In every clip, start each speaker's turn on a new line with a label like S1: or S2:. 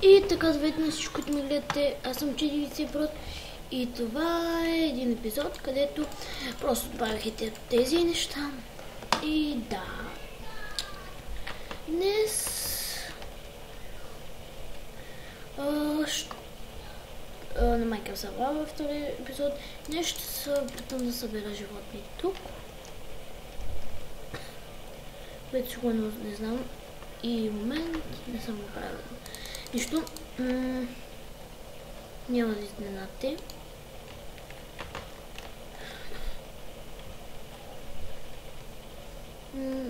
S1: И така, здравейте на всички, които ме гледате. Аз съм Чедивица Брод и това е един епизод, където просто добавих тези неща. И да, днес на Minecraft Survival във втория епизод днес ще се опитам да събера животни тук. Вече сигурно не знам и момент не съм го правил. Нищо, няма да изненадате.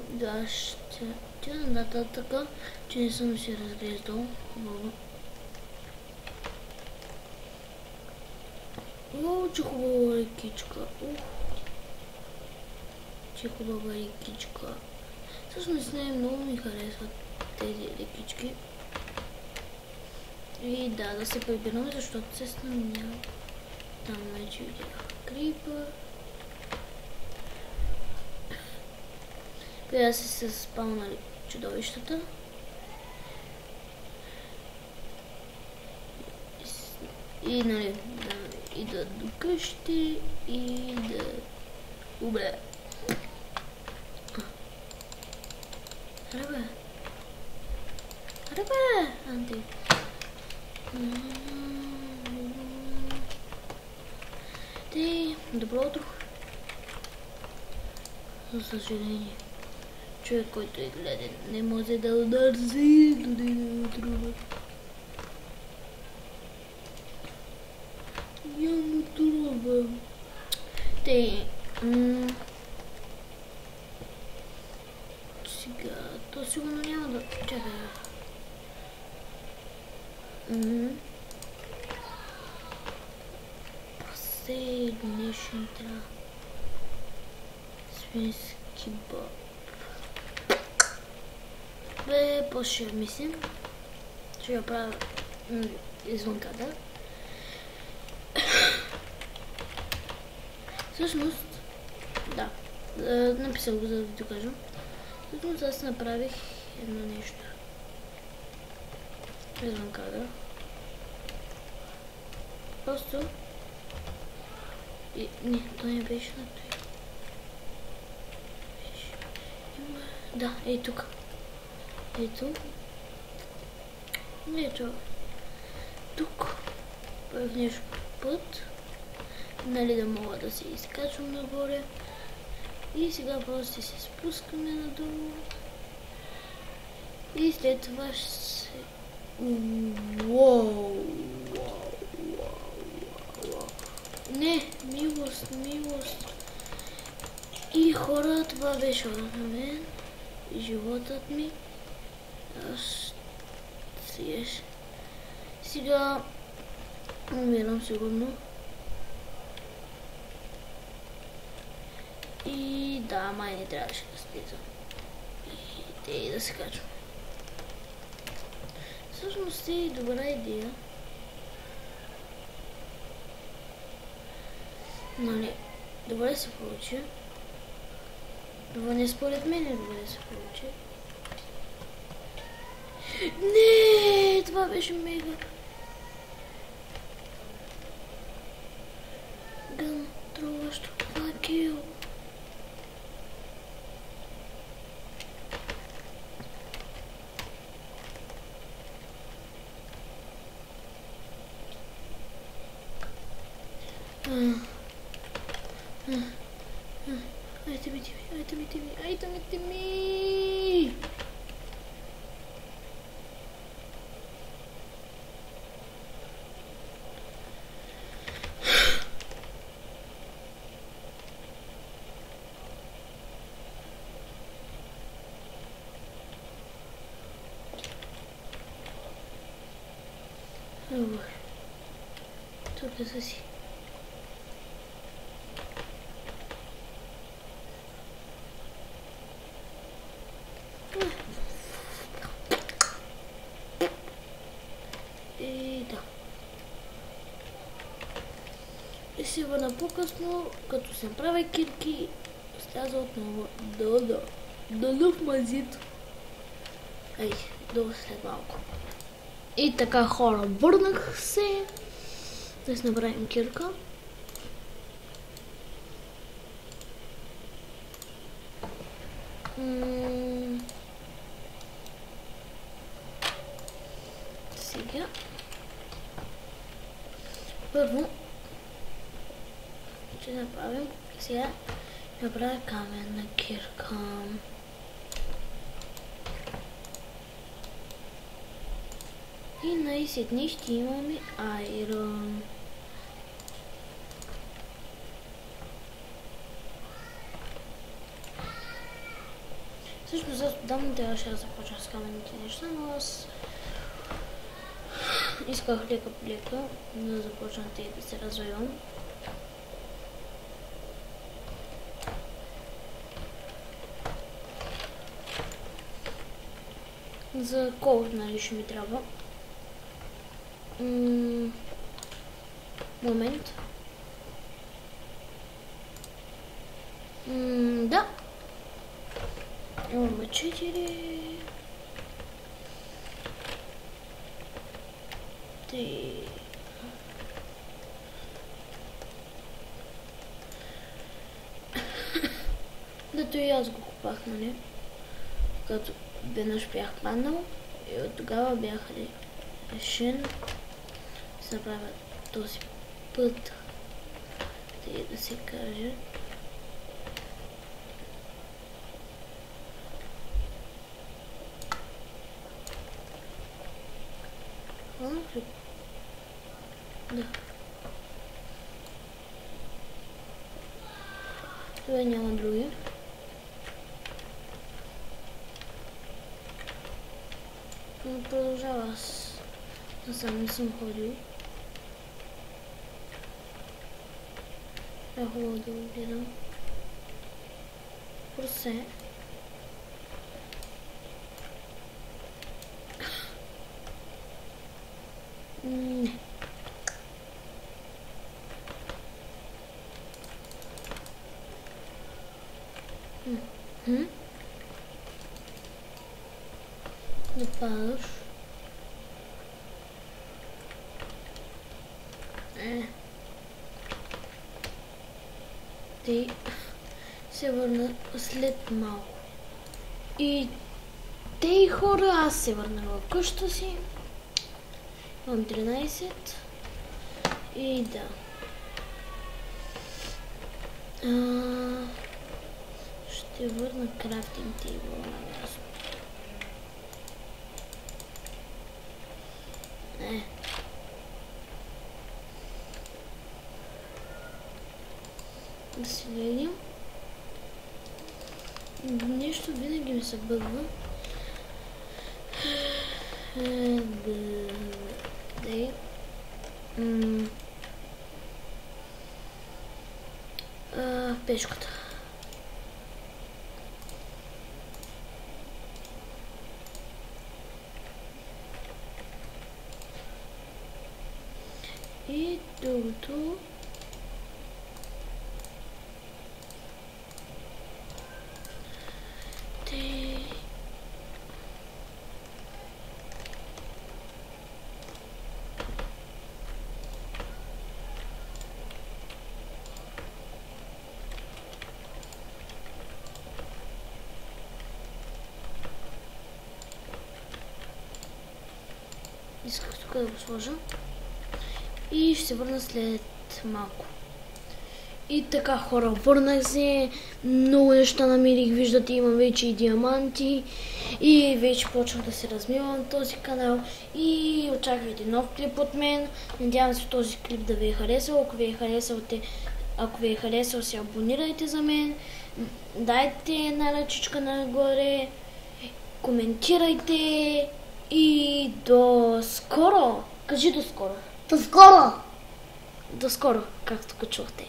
S1: Да, ще отида нататък, че не съм си разглеждал хубаво. О, че хубава рекичка. Че хубава рекичка. Всъщност не много ми харесват тези рекички. И да се прибираме, защото се снамява. Там вече видях крипър. Преди да се спалнали чудовищата. И нали, да идват до къщи и да убре. Аре бе, Анти. Добро утро. За съжаление, човек, който е гледан, не може да ударзи до друга. Няма трудно. Сега, то сигурно няма да... Чакай. Последнишен трябва. Свински боб. Бе, по-ще мислим. Ще я правя извън кадър. Всъщност, да, написах го, за да ви докажа. Всъщност аз направих едно нещо. Извън кадър. Просто... Не, то не беше на той. Да, ей тук. Ето. Ето. Тук. В нещо път. Нали да мога да се изкачвам нагоре. И сега просто се спускаме надолу. И след това ще се... Уау! Не, милост. И хора, това беше от мен. И животът ми. Аз сиеш. Сега умирам сигурно. И да, май не трябваше да слизам. И да се качвам. Всъщност е добра идея. Нали, добре се получи. Не според мен добре се получи. Не, това беше мега. Гъм, труващо. Това е кил. Айте ми. Тук да си. И се върна по-късно, като се направя кирки, сляза отново долу в мазито. Ей, долу след малко. И така, хора, върнах се. Да си направим кирка. Сега. Първо ще направим сега направя каменна кирка. И най-сетне ще имаме айрон. Всъщност аз отдавна трябваше да започна с каменните неща, но аз исках лека по лека да започна и да се развивам. За кол, нали, ще ми трябва. Момент. Да. Имаме 4. 3. Дето и аз го купах, нали? Като веднъж бях паднал и от тогава бях решен да се направя този път, да се каже. Да. Това няма други. Но продължава аз. Насам не съм ходил. Е хубаво да го гледам. Просе. Не. Да падаш. Те се върна след малко. И те хора, аз се върнах в къща си. Имам 13. И да. Ще върна крафтинг тейбъл на място. Да си видим. Нещо винаги ми се бъдва. Пешката. И другото. Исках тук да го сложа. И ще се върна след малко. И така, хора, върнах се. Много неща намерих. Виждате, имам вече и диаманти. И вече почвах да се размивам на този канал. И очаквайте нов клип от мен. Надявам се този клип да ви е харесал. Ако ви е харесал, се абонирайте за мен. Дайте една ръчичка нагоре. Коментирайте. И до скоро! Кажи до скоро!
S2: До скоро!
S1: До скоро, както го чухте.